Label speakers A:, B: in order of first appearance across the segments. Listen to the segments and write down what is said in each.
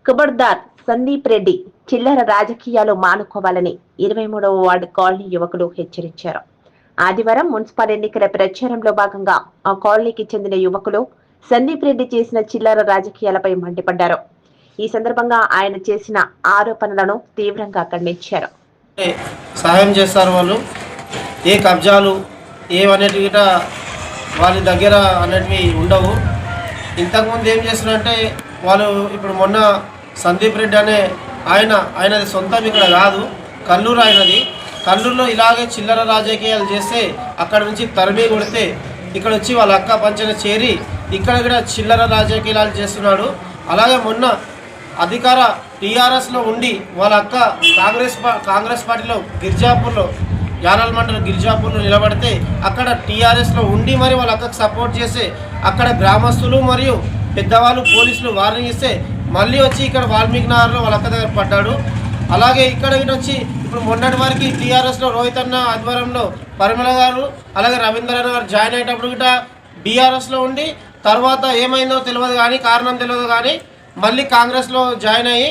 A: ఖబర్దార్ సందీప్ రెడ్డి చిల్లర రాజకీయాలు మానుకోవాలని 23వ వార్డు కాలనీ యువకులు హెచ్చరించారు. ఆదివారం మున్సిపల్ ఎన్నికల ప్రచారంలో భాగంగా ఆ కాలనీకి చెందిన యువకులు సందీప్ రెడ్డి చేసిన చిల్లర రాజకీయాలపై మండిపడ్డారు. ఈ సందర్భంగా ఆయన చేసిన ఆరోపణలను తీవ్రంగా ఖండించారు.
B: సహాయం చేస్తారు వాళ్ళు, ఏ కబ్జాలు ఏమనేటి వాళ్ళ దగ్గర అనేటివి ఉండవు. ఇంతకుముందు ఏం చేస్తున్నారంటే వాళ్ళు ఇప్పుడు మొన్న సందీప్ రెడ్డి అనే ఆయనది సొంతం ఇక్కడ కాదు, కల్లూరు ఆయనది. కల్లూరులో ఇలాగే చిల్లర రాజకీయాలు చేస్తే అక్కడ నుంచి తరిమి కొడితే ఇక్కడ వచ్చి వాళ్ళ అక్క పంచన చేరి ఇక్కడ కూడా చిల్లర రాజకీయాలు చేస్తున్నాడు. అలాగే మొన్న అధికార టీఆర్ఎస్లో ఉండి వాళ్ళ అక్క కాంగ్రెస్ పార్టీలో గిర్జాపూర్లో యానాల్ మండలం గిర్జాపూర్లో నిలబడితే అక్కడ టీఆర్ఎస్లో ఉండి మరి వాళ్ళ అక్కకు సపోర్ట్ చేస్తే అక్కడ గ్రామస్తులు మరియు పెద్దవాళ్ళు పోలీసులు వార్నింగ్ ఇస్తే మళ్ళీ వచ్చి ఇక్కడ వాల్మీకి నగర్లో వాళ్ళ అక్క దగ్గర పడ్డాడు. అలాగే ఇక్కడ వచ్చి ఇప్పుడు మొన్నటి వారికి టీఆర్ఎస్లో రోహిత్ అన్న ఆధ్వర్యంలో పరిమళ గారు అలాగే రవీంద్ర గారు జాయిన్ అయ్యేటప్పుడు గిట్ట బీఆర్ఎస్లో ఉండి తర్వాత ఏమైందో తెలియదు కానీ కారణం తెలియదు కానీ మళ్ళీ కాంగ్రెస్లో జాయిన్ అయ్యి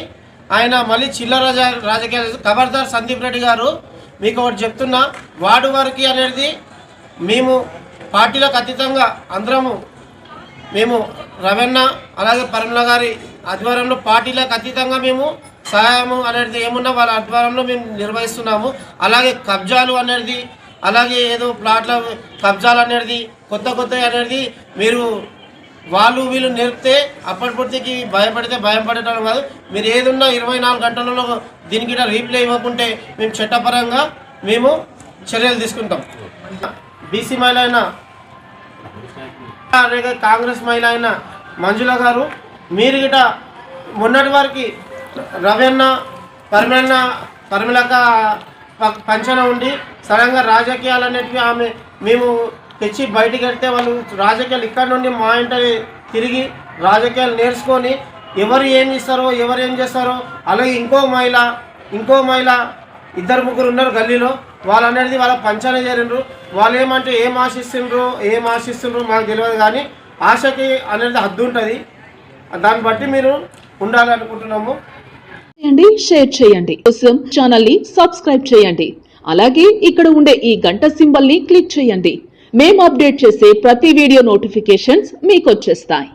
B: ఆయన మళ్ళీ చిల్లర రాజకీయాలు. ఖబర్దార్ సందీప్ రెడ్డి గారు, మీకు ఒకటి చెప్తున్నా, వార్డు వారికి అనేది మేము పార్టీలకు అతీతంగా అందరము మేము రవణ అలాగే పరిమళ గారి ఆధ్వర్యంలో పార్టీలకు అతీతంగా మేము సహాయము అనేది ఏమున్నా వాళ్ళ ఆధ్వర్యంలో మేము నిర్వహిస్తున్నాము. అలాగే కబ్జాలు అనేది అలాగే ఏదో ప్లాట్ల కబ్జాలు అనేది కొత్త అనేది మీరు వాళ్ళు వీళ్ళు నేర్పితే అప్పటిపూర్తికి భయపడితే భయం పడటం కాదు. మీరు ఏదున్నా 24 గంటలలో దీనికి రీప్లే ఇవ్వకుంటే మేము చట్టపరంగా మేము చర్యలు తీసుకుంటాం. బీసీ మహిళ అయిన కాంగ్రెస్ మహిళ అయిన మంజుల గారు, మీరు గిట మొన్నటి వారికి రవణ పరిమళక పంచన ఉండి సడన్గా రాజకీయాలు అనేటివి మేము తెచ్చి బయటికి వెళ్తే వాళ్ళు రాజకీయాలు ఇక్కడ నుండి మా ఇంట తిరిగి రాజకీయాలు నేర్చుకొని ఎవరు ఏం ఇస్తారో ఎవరు ఏం చేస్తారో. అలాగే ఇంకో మహిళ 2-3 ఉన్నారు గల్లీలో, వాళ్ళు అనేది వాళ్ళ పంచాన చేరిండ్రు. వాళ్ళు ఏమంటే ఏం ఆశిస్తుండ్రు మాకు తెలియదు కానీ ఆశకి అనేది హద్దు ఉంటుంది. దాన్ని బట్టి మీరు ఉండాలనుకుంటున్నాము.
C: షేర్ చేయండి, కోసం ఛానల్ ని సబ్స్క్రైబ్ చేయండి. అలాగే ఇక్కడ ఉండే ఈ గంట సింబల్ ని క్లిక్ చేయండి. మేము అప్డేట్ చేసే ప్రతి వీడియో నోటిఫికేషన్స్ మీకు వచ్చేస్తాయి.